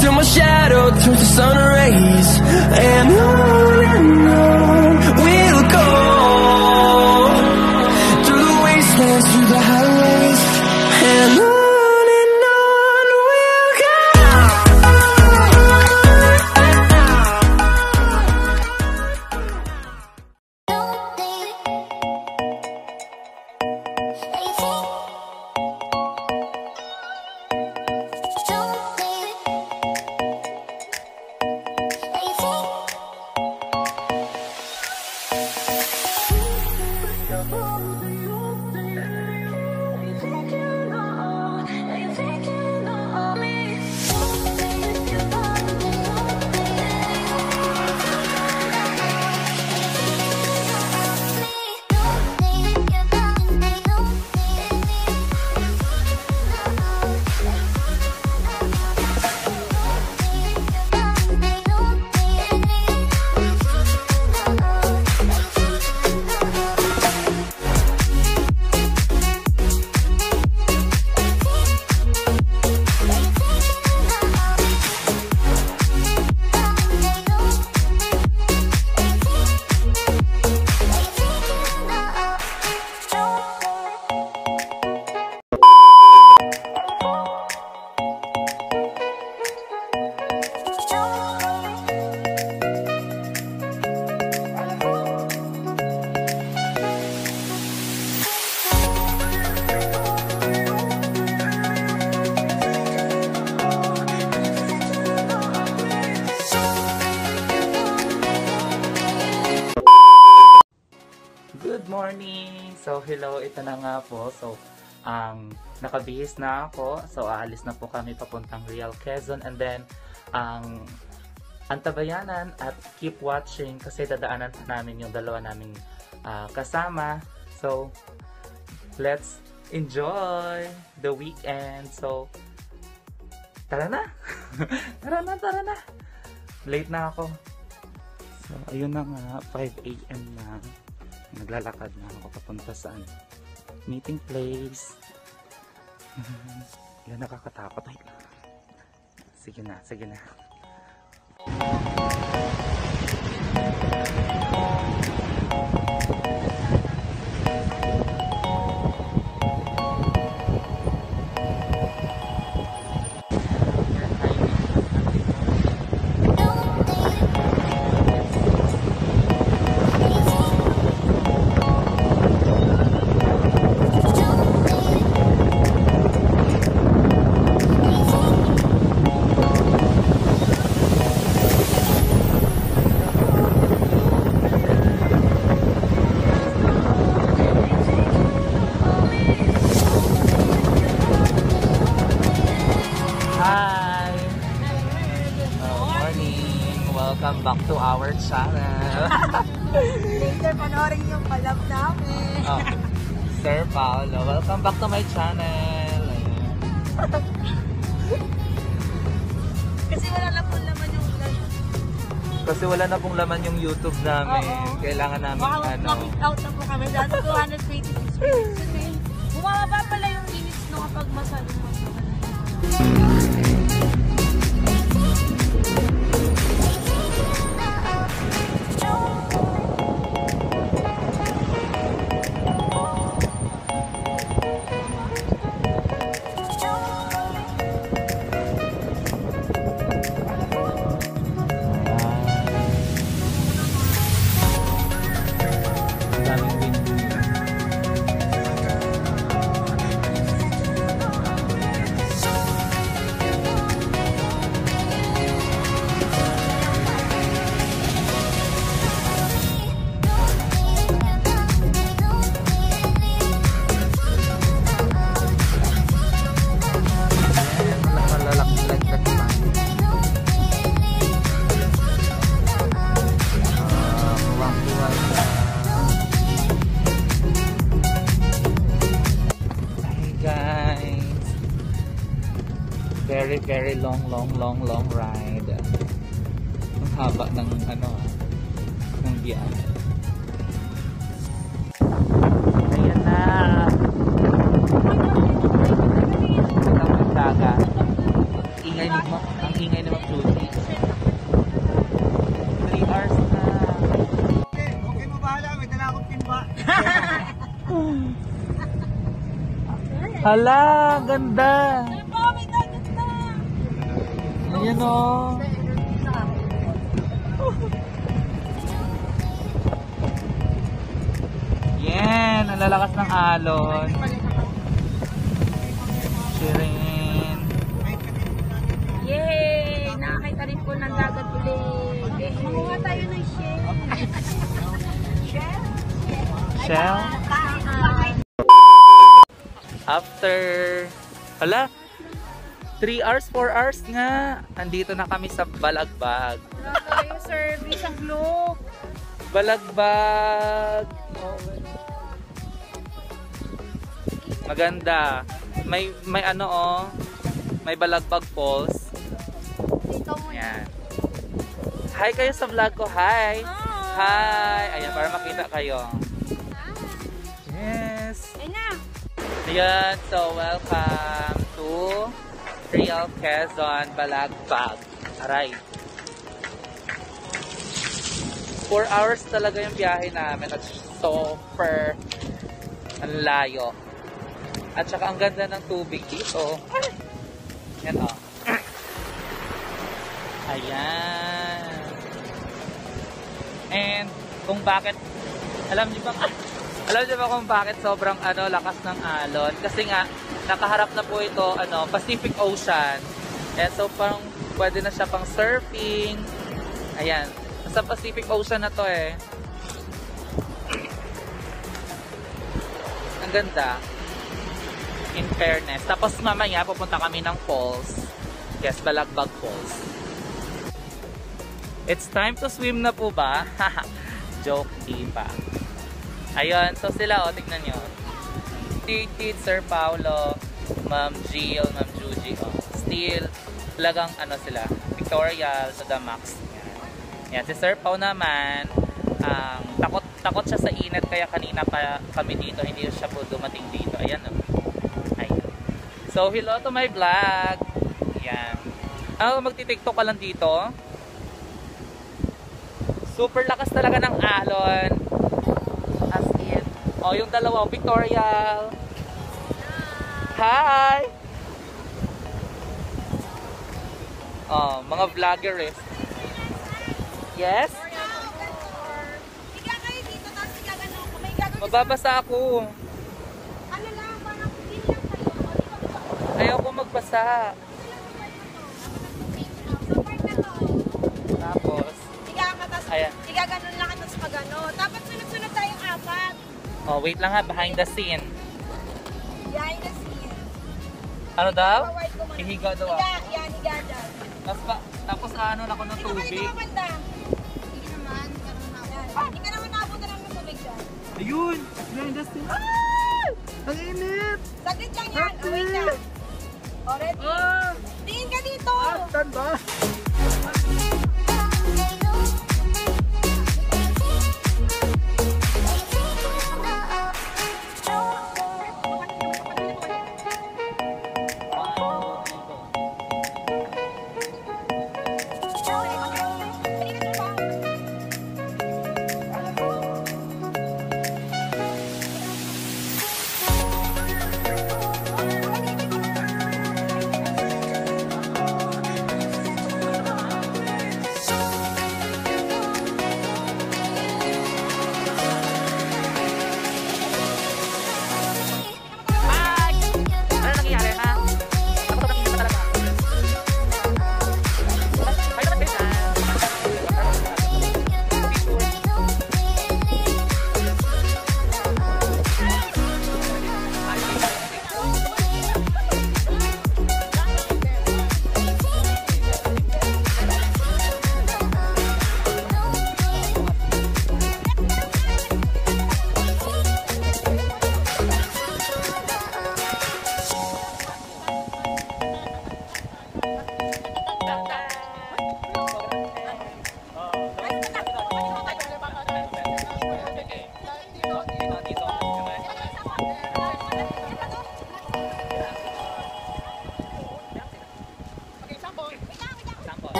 till my shadow turns to sun rays. And on we'll go, through the wastelands, through the highways, and on we'll go. Good morning! So, hello, ito na nga po. So, nakabihis na ako. So, aalis na po kami papuntang Real Quezon. And then, antabayanan at keep watching kasi dadaanan pa namin yung dalawa naming kasama. So, let's enjoy the weekend. So, tara na! tara na! Late na ako. So, ayun na nga, 5 AM na. Naglalakad na ako papunta sa meeting place. Yan, nakakatakot. Ay, sige na. Welcome back to our channel. Later, panoorin yung collab namin. Sir Paolo, welcome back to my channel. Kasi wala na pong laman yung Kasi wala na pong laman yung YouTube namin. Kailangan namin out na po kami. Dati 226 minutes. Bumababa pala yung minutes no kapag masyadong very long ride. Ang haba ng ng biyahe. Ayan na. Ang dagat. Ang ingay ni Ma'am Judy. 3 hours na. Okay mo bahala, may dala akong timba. Hala, ganda. Oh, may dagat na. Ayan o. Yan, ang lalakas ng alon. Shirin. Yay! Nakakita rin po ng dagat ulit. Manguha tayo ng shell. Shell. After, hala, 3 hours, 4 hours nga. Andito na kami sa Balagbag. Tayo service ang globe. Balagbag. Oh. Maganda. May ano oh. May Balagbag Falls. Dito mo Yan. Hi kayo sa vlog ko. Hi. Hi. Ayan, para makita kayo. Yes. Ay na. Ayan, so welcome to Real Quezon, Balagbag. Aray. 4 hours talaga yung biyahe namin at super ang layo. At saka ang ganda ng tubig dito. Yan o. Ayan. And kung bakit, alam niyo ba kung bakit sobrang lakas ng alon? Kasi nga nakaharap na po ito Pacific Ocean. And so parang pwede na siya pang surfing. Ayan. Sa Pacific Ocean na to eh. Ang ganda. In fairness. Tapos mamaya pupunta kami ng falls. Yes, Balagbag Falls. It's time to swim na po ba? Joke iba. Ayun, so sila tignan nyo. Tid, Sir Paulo, Ma'am Jill, Ma'am Juji. Still, talagang sila. Victorial to the max. Yan, si Sir Pao naman, takot siya sa init kaya kanina pa kami dito, hindi siya po dumating dito. Ayan o. Ayan. So, hello to my vlog. Yan. Magti-tiktok ka lang dito. Super lakas talaga ng alon. As in. Yung dalawa, Victorial. Hi! Mga vlogger eh. Yes? Higa kayo dito, tapos higa gano'n. Kung may gagawin, Mababasa ako. ano lang, parang hindi lang kayo. Ayaw ko magbasa. So, part na to. Tapos, Higa ka, tapos ayan. higa gano'n lang, tapos pag ano. Dapat sunod-sunod tayong apat. Wait lang ha, behind the scene. Behind the scene. Ano daw? Forward ko man. Hihiga daw ako. Higa, yan, higa dyan. Tapos na ako ng Dito ka, tubig. dito ka banda. Hindi naman, hindi ka naman naabutan ng tubig dyan. Ayun! Behind the scene. Ang init! Saglit lang yan. O, wait na. O, ready? Tingin ka dito. Saan ba?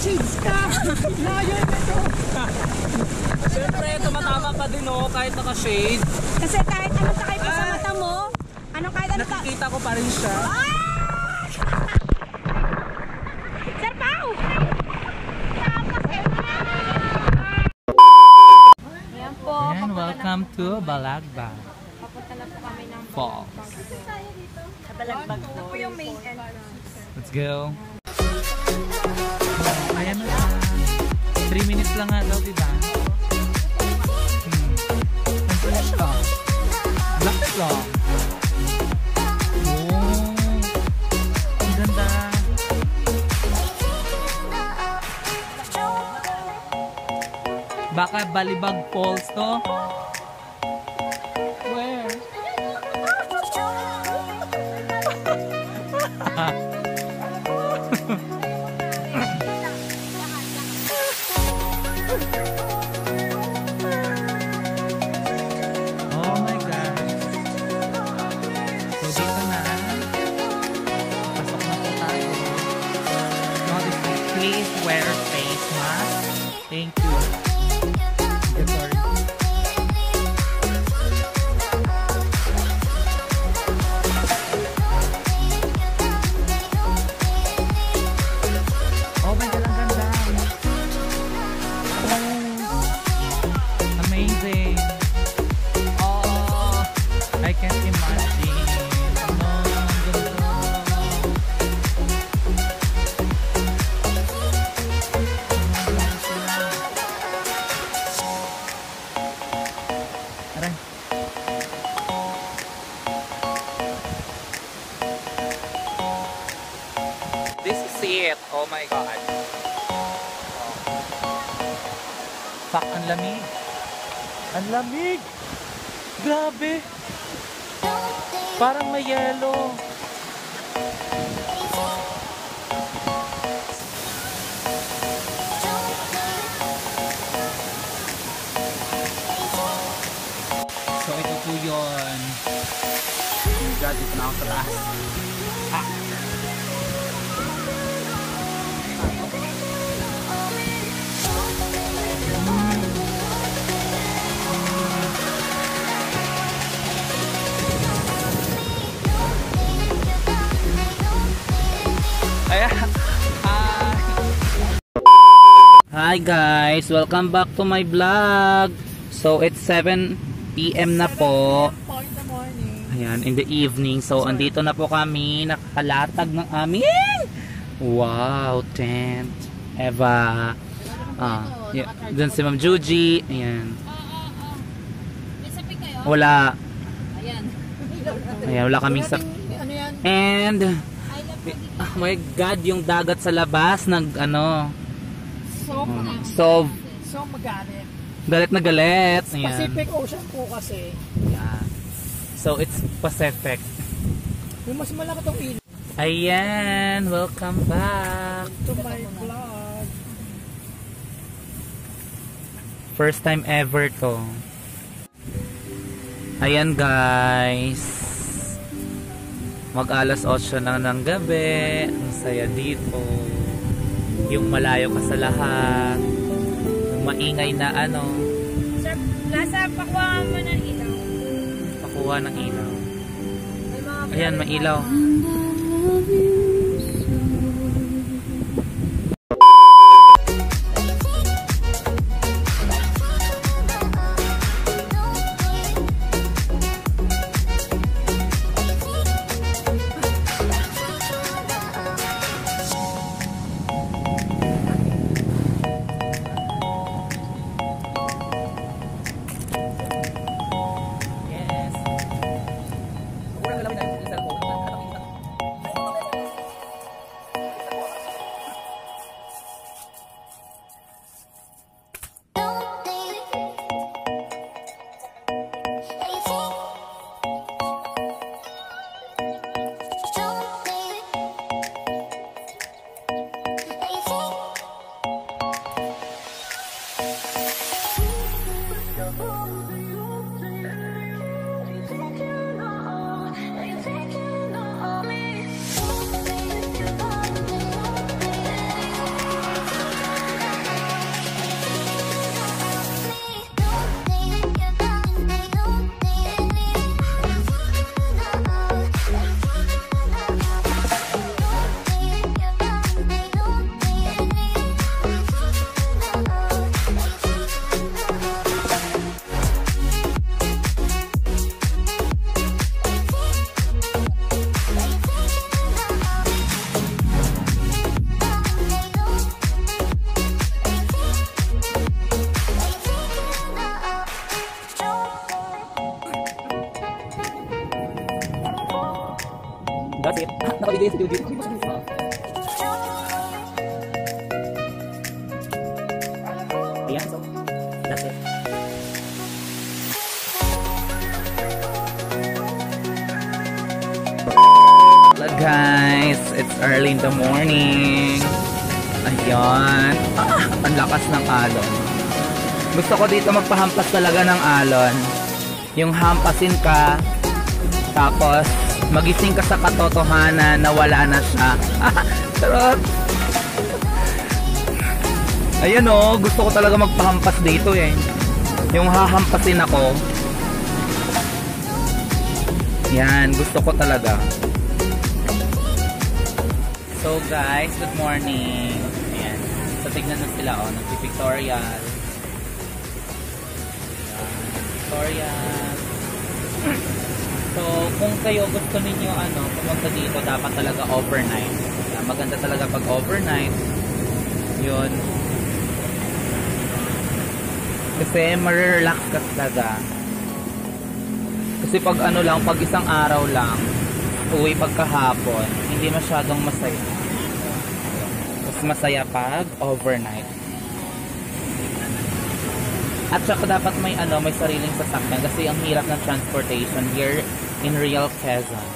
Naka-shades ka! Layo nito! Siyempre, tumatama ka din oh, kahit naka-shade. Kasi kahit ano sakay pa sa mata mo, kahit ano ka... Nakikita ko pa rin siya. Sir Pao! Ayan po. Ayan, welcome to Balagbag Papunta na po kami ng Falls. Sa Balagbag po. Ito yung main entrance. Let's go. Ayan na. 3 minutes lang nga daw, diba? Ang flash lang. Lapit lang. Oh. Ang ganda. Baka Balibag Falls to? Where? Oh my God. So dito na. Pasok na po tayo. Notice, please wear face mask. Thank you. Okay, sorry. Oh my God, ang ganda. Oh, amazing. Oh, I can't imagine. No, ang ganda. Aray. This is it. Oh my God. Fuck, ang lamig. Ang lamig. Grabe. Parang may yelo. So ito po yun. Oh my God, ito na ako sa taas. Ah. Ayan. Hi guys, welcome back to my vlog. So it's 7 PM na po. Ayan, in the evening. So andito na po kami, nakalatag ng aming wow, tent. Eva. Yeah, dun si Ma'am Juji. Ayan. Wala. Ayan, wala kaming sa... And oh my God, yung dagat sa labas nag ano. So magalit. Galit na galit. Ayan. Pacific Ocean po kasi. Yeah. So it's Pacific. Yung mas malaki tong ilog. Ayan, welcome back To my vlog. First time ever to. Ayan guys, mag alas 8 na ng gabi. Ang saya dito. Yung malayo ka sa lahat. Yung maingay na ano. Sir, nasa pakuha mo ng ilaw. Pakuha ng ilaw. Ayan, may ilaw. Yes. nakabigay sa duty. Ayan, so that's it. Hello guys, it's early in the morning. Ayan. Ang lakas ng alon. Gusto ko dito magpahampas talaga ng alon. Yung hampasin ka, tapos magising ka sa katotohanan na wala na siya. Charot! Ayan o, gusto ko talaga magpahampas dito eh. Yung hahampasin ako. Yan, gusto ko talaga. So guys, good morning. Ayan. So tignan na sila oh, nagpipictorial. Pictorial. So kung kayo gusto ninyo pumunta dito, dapat talaga overnight. Maganda talaga pag overnight. Yun. Kasi ma-relax ka talaga. Kasi pag pag isang araw lang, uwi pagkahapon, hindi masyadong masaya. Mas masaya pag overnight. At saka dapat may may sariling sasakyan kasi ang hirap ng transportation here in Real Quezon.